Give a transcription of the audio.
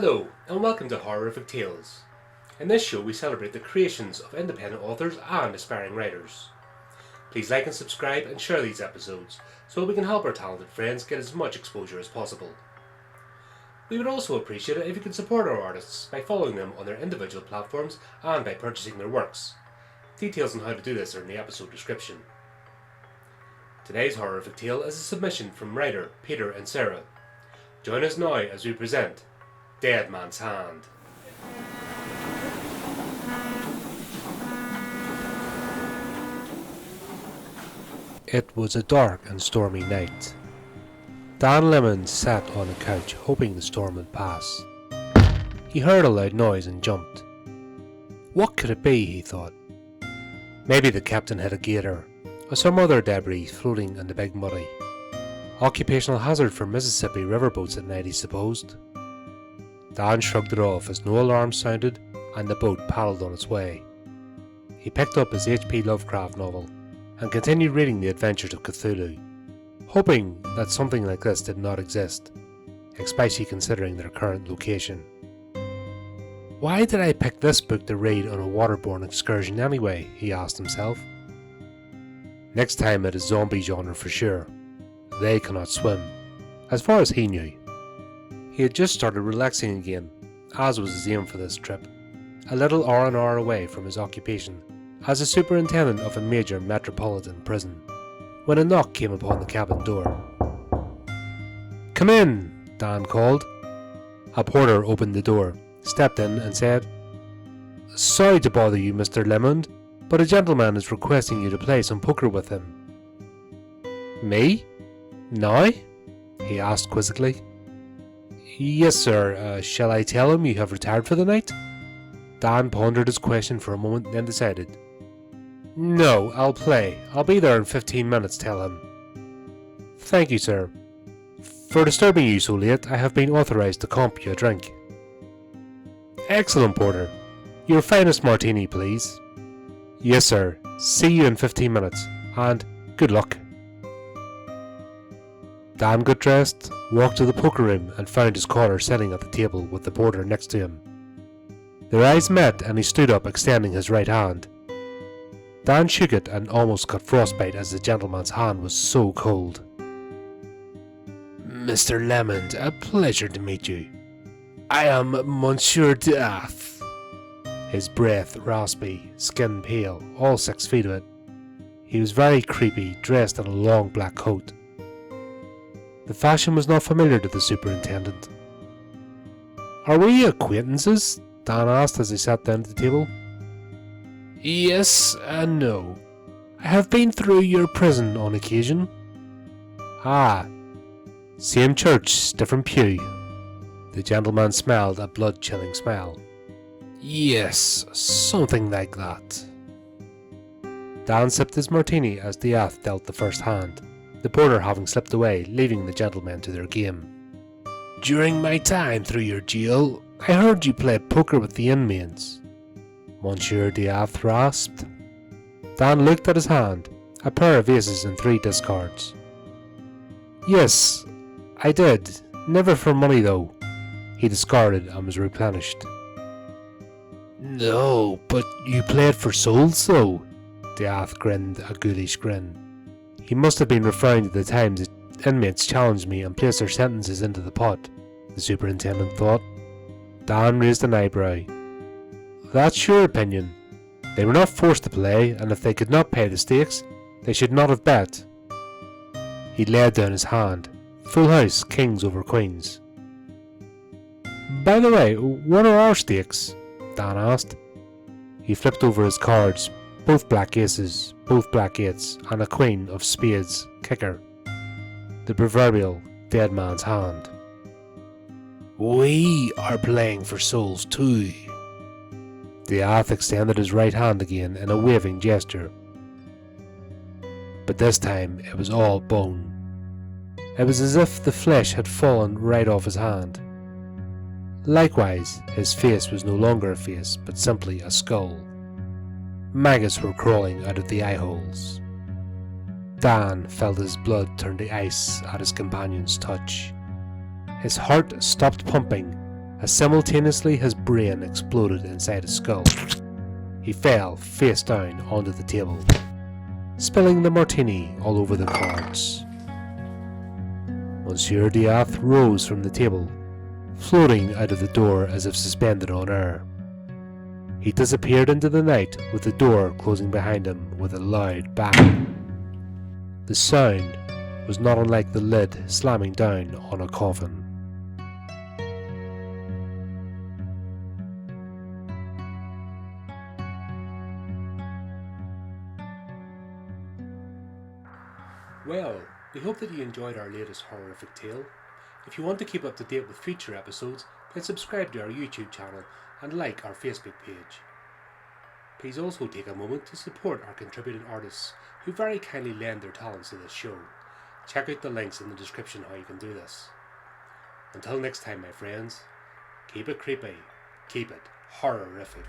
Hello, and welcome to Horrific Tales. In this show we celebrate the creations of independent authors and aspiring writers. Please like and subscribe and share these episodes so we can help our talented friends get as much exposure as possible. We would also appreciate it if you could support our artists by following them on their individual platforms and by purchasing their works. Details on how to do this are in the episode description. Today's horrific tale is a submission from writer Peter Inserra. Join us now as we present Dead Man's Hand. It was a dark and stormy night. Dan Lemon sat on a couch hoping the storm would pass. He heard a loud noise and jumped. What could it be, he thought. Maybe the captain hit a gator, or some other debris floating in the Big Muddy. Occupational hazard for Mississippi riverboats at night, he supposed. Dan shrugged it off as no alarm sounded and the boat paddled on its way. He picked up his H.P. Lovecraft novel and continued reading The Adventures of Cthulhu, hoping that something like this did not exist, especially considering their current location. Why did I pick this book to read on a waterborne excursion anyway, he asked himself. Next time it is zombie genre for sure. They cannot swim, as far as he knew. He had just started relaxing again, as was his aim for this trip, a little R&R away from his occupation as a superintendent of a major metropolitan prison, when a knock came upon the cabin door. "Come in," Dan called. A porter opened the door, stepped in and said, "Sorry to bother you, Mr. Lemond, but a gentleman is requesting you to play some poker with him." "Me? Now?" he asked quizzically. "Yes, sir. Shall I tell him you have retired for the night?" Dan pondered his question for a moment, then decided. "No, I'll play. I'll be there in 15 minutes, tell him." "Thank you, sir. For disturbing you so late, I have been authorized to comp you a drink." "Excellent, porter. Your finest martini, please." "Yes, sir. See you in 15 minutes, and good luck." Dan got dressed, walked to the poker room and found his caller sitting at the table with the porter next to him. Their eyes met and he stood up, extending his right hand. Dan shook it and almost got frostbite as the gentleman's hand was so cold. "Mr. Lemond, a pleasure to meet you. I am Monsieur Death." His breath raspy, skin pale, all 6 feet of it. He was very creepy, dressed in a long black coat. The fashion was not familiar to the superintendent. "Are we acquaintances?" Dan asked as he sat down at the table. "Yes and no. I have been through your prison on occasion." "Ah, same church, different pew." The gentleman smiled a blood-chilling smile. "Yes, something like that." Dan sipped his martini as Death dealt the first hand, the porter having slipped away, leaving the gentlemen to their game. "During my time through your jail, I heard you play poker with the inmates," Monsieur Death rasped. Dan looked at his hand, a pair of aces and 3 discards. "Yes, I did. Never for money though." He discarded and was replenished. "No, but you played for souls though." Death grinned a ghoulish grin. He must have been referring to the times that inmates challenged me and placed their sentences into the pot, the superintendent thought. Dan raised an eyebrow. "That's your opinion. They were not forced to play, and if they could not pay the stakes, they should not have bet." He laid down his hand. Full house, kings over queens. "By the way, what are our stakes?" Dan asked. He flipped over his cards, both black aces, both black eights, and a queen of spades, kicker. The proverbial dead man's hand. "We are playing for souls too." Death extended his right hand again in a waving gesture. But this time it was all bone. It was as if the flesh had fallen right off his hand. Likewise, his face was no longer a face, but simply a skull. Maggots were crawling out of the eye holes. Dan felt his blood turn to ice at his companion's touch. His heart stopped pumping, as simultaneously his brain exploded inside his skull. He fell face down onto the table, spilling the martini all over the cards. Monsieur Diath rose from the table, floating out of the door as if suspended on air. He disappeared into the night with the door closing behind him with a loud bang. The sound was not unlike the lid slamming down on a coffin. Well, we hope that you enjoyed our latest horrific tale. If you want to keep up to date with future episodes, then subscribe to our YouTube channel and like our Facebook page. Please also take a moment to support our contributing artists who very kindly lend their talents to this show. Check out the links in the description how you can do this. Until next time, my friends, keep it creepy, keep it horrific.